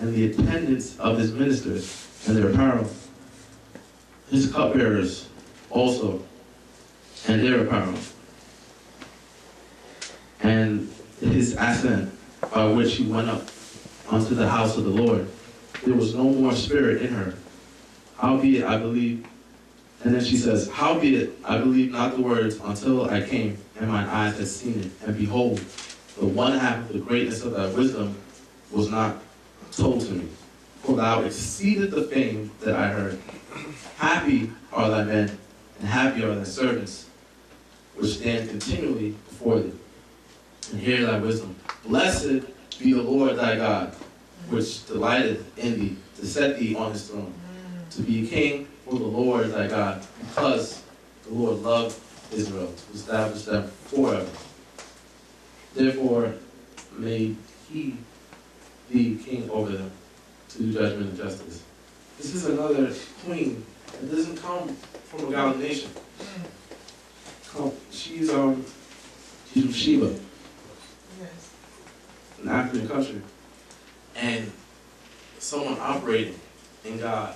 and the attendants of his ministers and their apparel. His cupbearers also, and their apparel. And his ascent by which he went up unto the house of the Lord. There was no more spirit in her. Howbeit I believe, and then she says, howbeit I believe not the words until I came, and mine eyes had seen it. And behold, the one half of the greatness of thy wisdom was not told to me. For thou exceeded the fame that I heard. Happy are thy men, and happy are thy servants, which stand continually before thee, and hear thy wisdom. Blessed be the Lord thy God, which delighteth in thee, to set thee on his throne, to be a king for the Lord thy God, because the Lord loved Israel, to establish them forever. Therefore made he thee king over them, to do judgment and justice. This is another queen that doesn't come from a godly nation. She's from Sheba, an African country, and someone operating in God.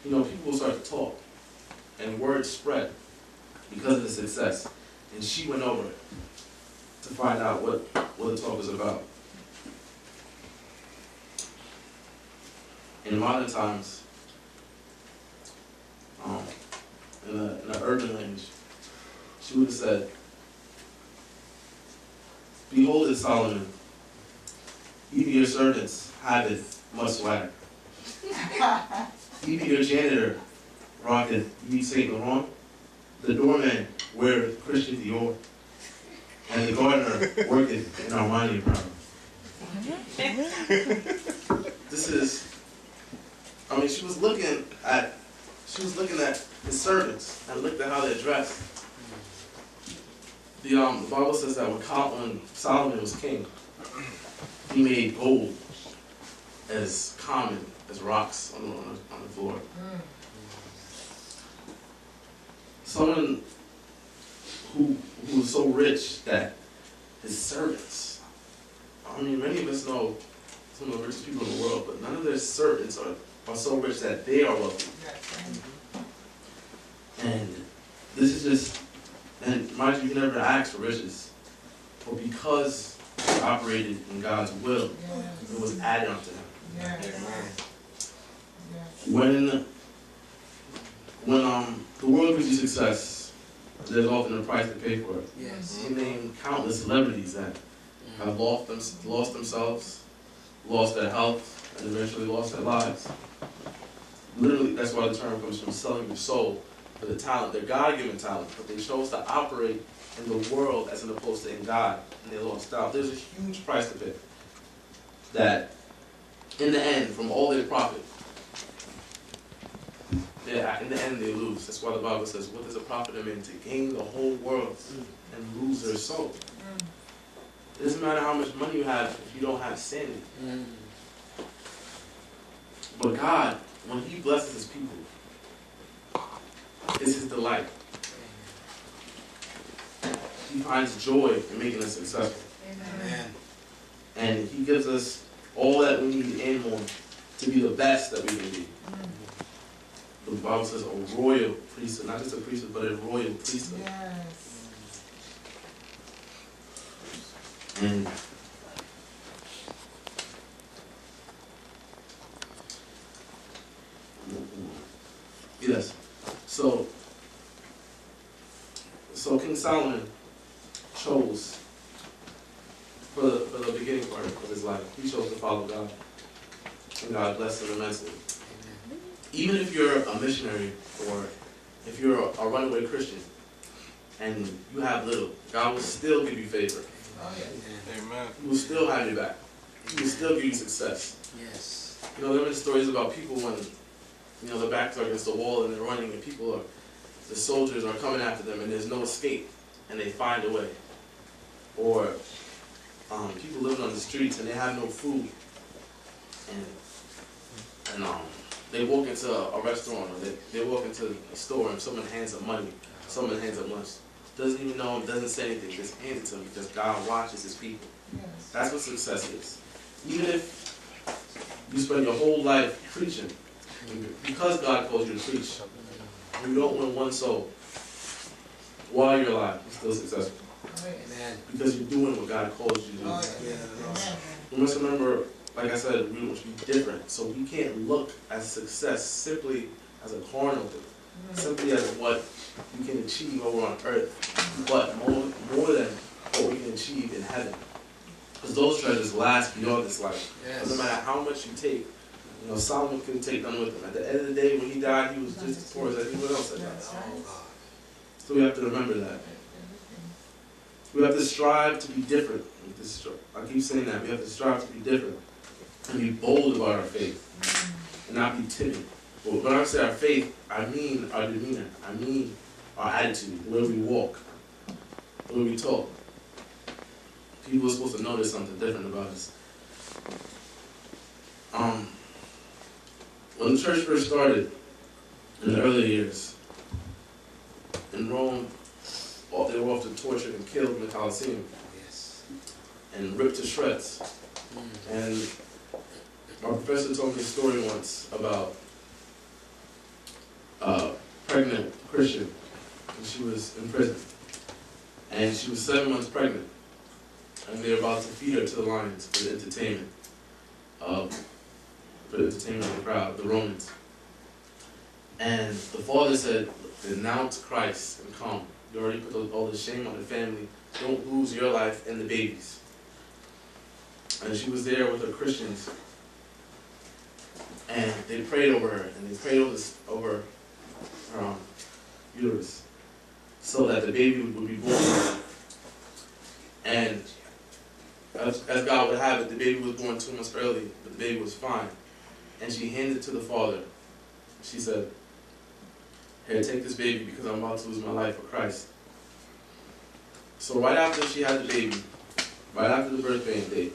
You know, people will start to talk, and word spread because of the success. And she went over to find out what the talk was about. In modern times, in the urban language, she would have said, behold it, Solomon, even your servants haveth much swagger. Even your janitor rocketh ye Saint Laurent. The doorman weareth Christian Dior. And the gardener worketh in Armani apparel. This is, I mean, she was looking at his servants and looked at how they're dressed. The Bible says that when Solomon was king, he made gold as common as rocks on the floor. Someone who was so rich that his servants, I mean, many of us know some of the richest people in the world, but none of their servants are so rich that they are wealthy. And this is just, and mind you, he never asked for riches, but because he operated in God's will, it was added unto him. When the world gives you success, there's often a price to pay for it. He named countless celebrities that have lost themselves, lost their health, and eventually lost their lives. Literally, that's why the term comes from selling your soul for the talent, their God-given talent, but they chose to operate in the world as opposed to in God, and they lost out. There's a huge price to pay. That, in the end, from all their profit, in the end they lose. That's why the Bible says, what does it profit a man to gain the whole world and lose their soul? It doesn't matter how much money you have if you don't have sanity. But God, when he blesses his people, it's his delight. He finds joy in making us successful. Amen. And he gives us all that we need and more to be the best that we can be. The Bible says a royal priesthood, not just a priesthood, but a royal priesthood. Yes. And yes, so King Solomon chose for the beginning part of his life, he chose to follow God, and God blessed him immensely. Even if you're a missionary or if you're a runaway Christian and you have little, God will still give you favor. Amen. He will still have your back. He will still give you success. Yes. You know, there have been stories about people when, you know, their backs are against the wall and they're running and the soldiers are coming after them and there's no escape and they find a way. Or people living on the streets and they have no food and they walk into a restaurant or they walk into a store and someone hands them money, someone hands them lunch. Doesn't even know him, doesn't say anything, just hands it to him because God watches his people. Yes. That's what success is. Even if You spend your whole life preaching. Because God calls you to preach, you don't win one soul while you're alive, you're still successful. Amen. Because you're doing what God calls you to do. We must remember, like I said, we must be different. So we can't look at success simply as a carnal thing, simply as what we can achieve over on earth, but more than what we can achieve in heaven. Because those treasures last beyond this life. Yes. No matter how much you take, you know, Solomon couldn't take none with him. At the end of the day, when he died, he was just as poor as anyone else had died. So we have to remember that. We have to strive to be different. I keep saying that. We have to strive to be different and be bold about our faith and not be timid. But when I say our faith, I mean our demeanor. I mean our attitude, the way we walk, the way we talk. People are supposed to notice something different about us. When the church first started, in the early years, in Rome, they were often tortured and killed in the Colosseum. Yes. And ripped to shreds. And my professor told me a story once about a pregnant Christian, and she was in prison. And she was 7 months pregnant. And they were about to feed her to the lions for the entertainment of the crowd, the Romans. And the father said, denounce Christ and come. You already put all the shame on the family. Don't lose your life and the babies. And she was there with her Christians. And they prayed over her, and they prayed over her uterus, so that the baby would be born. And as God would have it, the baby was born 2 months early, but the baby was fine. And she handed it to the father. She said, here, take this baby because I'm about to lose my life for Christ. So right after she had the baby, right after the birth pain, they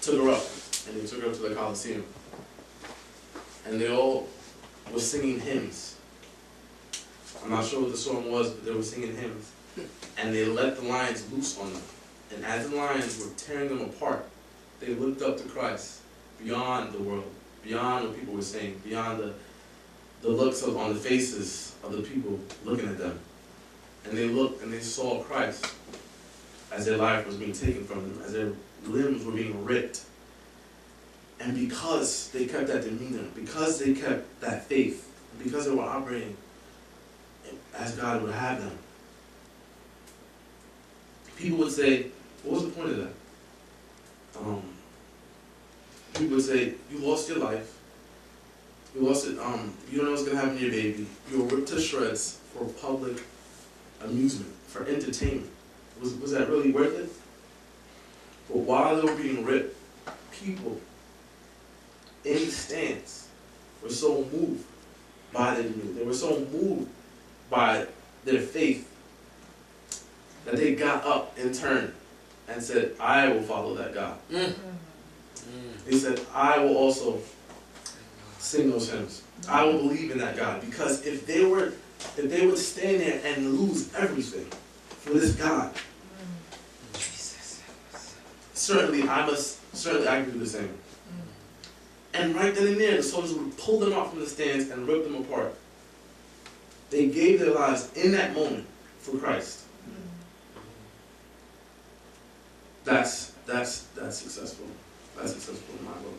took her up, and they took her up to the Colosseum. And they all were singing hymns. I'm not sure what the song was, but they were singing hymns. And they let the lions loose on them. And as the lions were tearing them apart, they looked up to Christ, beyond the world, beyond what people were saying, beyond the looks on the faces of the people looking at them. And they looked and they saw Christ as their life was being taken from them, as their limbs were being ripped. And because they kept that demeanor, because they kept that faith, because they were operating as God would have them, people would say, what was the point of that? People would say, you lost your life. You lost it. You don't know what's going to happen to your baby. You were ripped to shreds for public amusement, for entertainment. Was that really worth it? But while they were being ripped, people in the stands were so moved by their demeanor. They were so moved by their faith that they got up and turned and said, I will follow that God. They said, I will also sing those hymns. I will believe in that God. Because if they would stand there and lose everything for this God, certainly I can do the same. And right then and there, the soldiers would pull them out from the stands and rip them apart. They gave their lives in that moment for Christ. That's successful. That's successful in my book.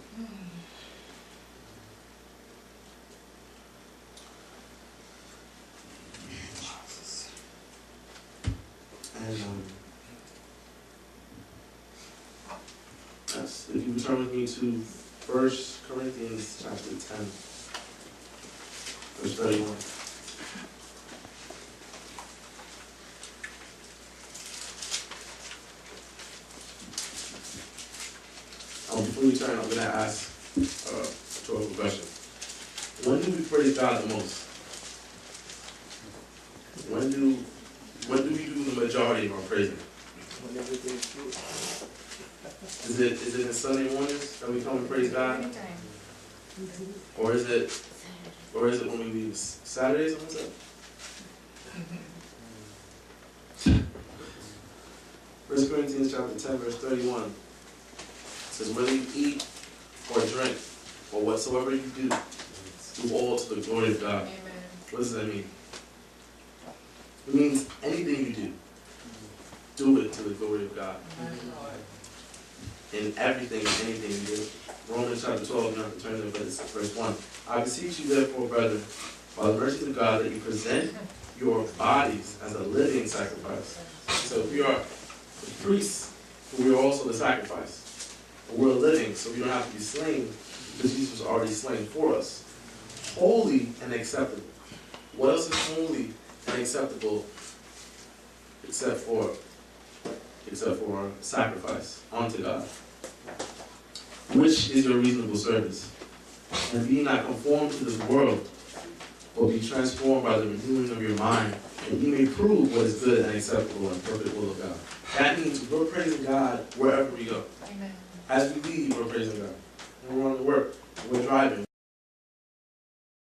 And if you turn with me to 1 Corinthians chapter 10, verse 31. Before we turn, I'm going to ask a rhetorical question. When do we praise God the most? When do we do the majority of our praising? When everything's good. Is it in Sunday mornings that we come and praise God? Or is it when we leave Saturdays on Sunday? 1 Corinthians chapter 10, verse 31 says, whether you eat or drink or whatsoever you do all to the glory of God. Amen. What does that mean? It means anything you do it to the glory of God. In everything and anything you do. Romans chapter 12, you have to turn to verse 1. I beseech you therefore, brethren, by the mercy of God, that you present your bodies as a living sacrifice. So if we are the priests, we are also the sacrifice. But we're living, so we don't have to be slain, because Jesus was already slain for us. Holy and acceptable. What else is holy and acceptable except for sacrifice unto God? Which is your reasonable service? And be not conformed to this world, but be transformed by the renewing of your mind, and you may prove what is good and acceptable and perfect will of God. That means we're praising God wherever we go. Amen. As we leave, we're praising God.